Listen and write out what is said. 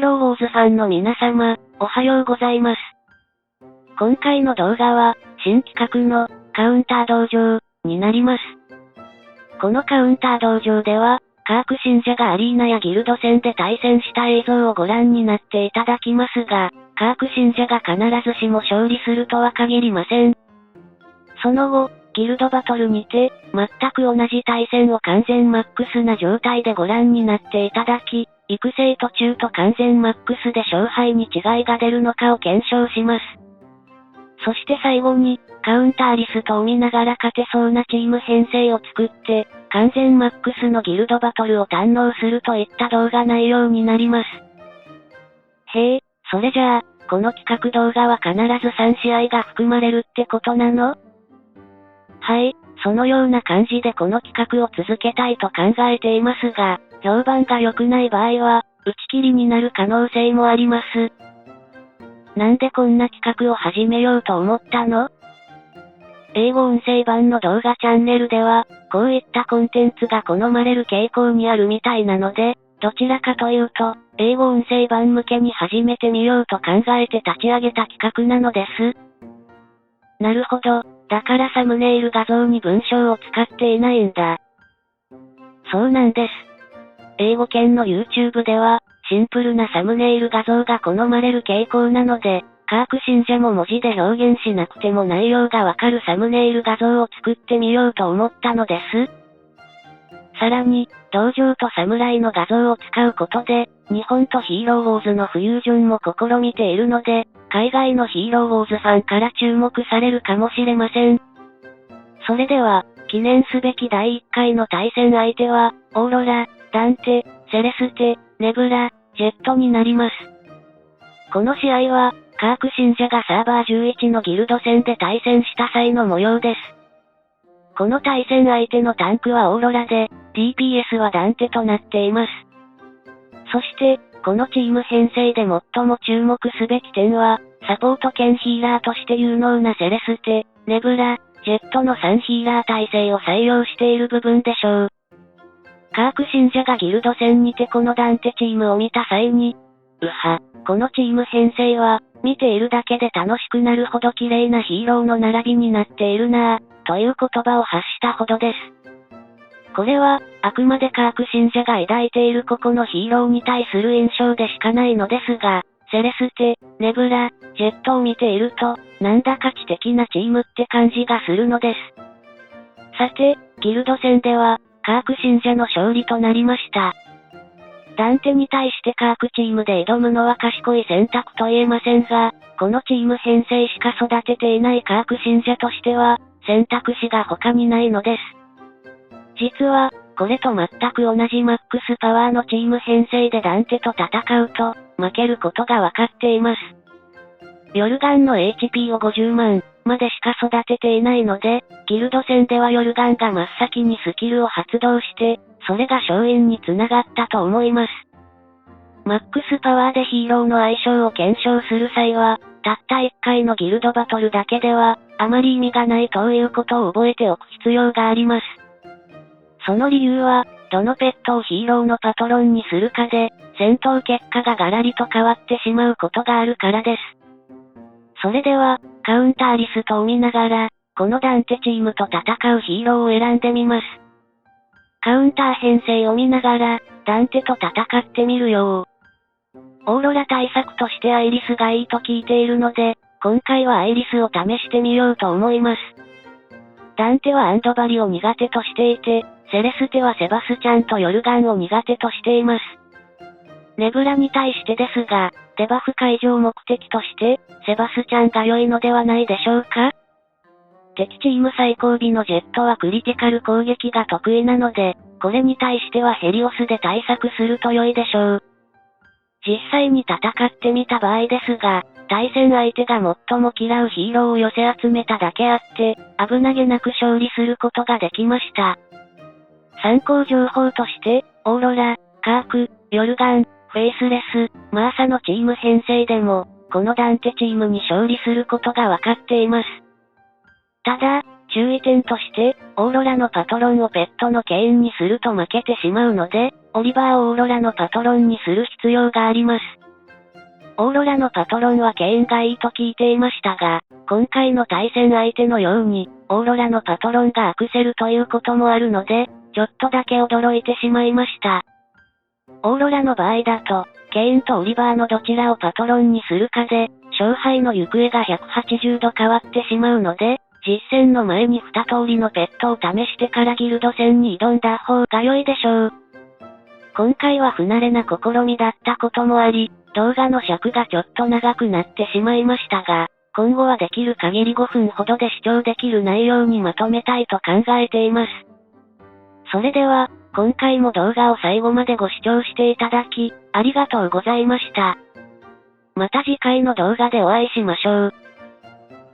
ーローウォーズファンの皆様、おはようございます。今回の動画は、新企画の、カウンター道場、になります。このカウンター道場では、カーク信者がアリーナやギルド戦で対戦した映像をご覧になっていただきますが、カーク信者が必ずしも勝利するとは限りません。その後、ギルドバトルにて、全く同じ対戦を完全マックスな状態でご覧になっていただき、育成途中と完全マックスで勝敗に違いが出るのかを検証します。そして最後に、カウンターリストを見ながら勝てそうなチーム編成を作って、完全マックスのギルドバトルを堪能するといった動画内容になります。へえ、それじゃあ、この企画動画は必ず3試合が含まれるってことなの？はい、そのような感じでこの企画を続けたいと考えていますが、評判が良くない場合は、打ち切りになる可能性もあります。なんでこんな企画を始めようと思ったの？英語音声版の動画チャンネルでは、こういったコンテンツが好まれる傾向にあるみたいなので、どちらかというと、英語音声版向けに始めてみようと考えて立ち上げた企画なのです。なるほど、だからサムネイル画像に文章を使っていないんだ。そうなんです。英語圏の YouTube では、シンプルなサムネイル画像が好まれる傾向なので、カーク信者も文字で表現しなくても内容がわかるサムネイル画像を作ってみようと思ったのです。さらに、道場と侍の画像を使うことで、日本とヒーローウォーズのフュージョンも試みているので、海外のヒーローウォーズファンから注目されるかもしれません。それでは、記念すべき第1回の対戦相手は、オーロラ、ダンテ、セレステ、ネブラ、ジェットになります。この試合は、カーク信者がサーバー11のギルド戦で対戦した際の模様です。この対戦相手のタンクはオーロラで、DPS はダンテとなっています。そして、このチーム編成で最も注目すべき点は、サポート兼ヒーラーとして有能なセレステ、ネブラ、ジェットの3ヒーラー体制を採用している部分でしょう。カーク信者がギルド戦にてこのダンテチームを見た際に、このチーム編成は、見ているだけで楽しくなるほど綺麗なヒーローの並びになっているなぁ、という言葉を発したほどです。これは、あくまでカーク信者が抱いている個々のヒーローに対する印象でしかないのですが、セレステ、ネブラ、ジェットを見ていると、なんだか知的なチームって感じがするのです。さて、ギルド戦では、カーク信者の勝利となりました。ダンテに対してカークチームで挑むのは賢い選択と言えませんが、このチーム編成しか育てていないカーク信者としては、選択肢が他にないのです。実は、これと全く同じマックスパワーのチーム編成でダンテと戦うと、負けることがわかっています。ヨルガンの HP を50万までしか育てていないので、ギルド戦ではヨルガンが真っ先にスキルを発動して、それが勝因につながったと思います。マックスパワーでヒーローの相性を検証する際は、たった1回のギルドバトルだけでは、あまり意味がないということを覚えておく必要があります。その理由は、どのペットをヒーローのパトロンにするかで、戦闘結果がガラリと変わってしまうことがあるからです。それでは、カウンターリストを見ながら、このダンテチームと戦うヒーローを選んでみます。カウンター編成を見ながら、ダンテと戦ってみるよ。オーロラ対策としてアイリスがいいと聞いているので、今回はアイリスを試してみようと思います。ダンテはアンドバリを苦手としていて、セレステはセバスチャンとヨルガンを苦手としています。ネブラに対してですが、デバフ解除を目的として、セバスチャンが良いのではないでしょうか？敵チーム最後尾のジェットはクリティカル攻撃が得意なので、これに対してはヘリオスで対策すると良いでしょう。実際に戦ってみた場合ですが、対戦相手が最も嫌うヒーローを寄せ集めただけあって、危なげなく勝利することができました。参考情報として、オーロラ、カーク、ヨルガン、フェイスレス、マーサのチーム編成でも、このダンテチームに勝利することがわかっています。ただ、注意点として、オーロラのパトロンをペットのケインにすると負けてしまうので、オリバーをオーロラのパトロンにする必要があります。オーロラのパトロンはケインがいいと聞いていましたが、今回の対戦相手のように、オーロラのパトロンがアクセルということもあるので、ちょっとだけ驚いてしまいました。オーロラの場合だと、ケインとオリバーのどちらをパトロンにするかで、勝敗の行方が180度変わってしまうので、実戦の前に2通りのペットを試してからギルド戦に挑んだ方が良いでしょう。今回は不慣れな試みだったこともあり、動画の尺がちょっと長くなってしまいましたが、今後はできる限り5分ほどで視聴できる内容にまとめたいと考えています。それでは、今回も動画を最後までご視聴していただき、ありがとうございました。また次回の動画でお会いしましょう。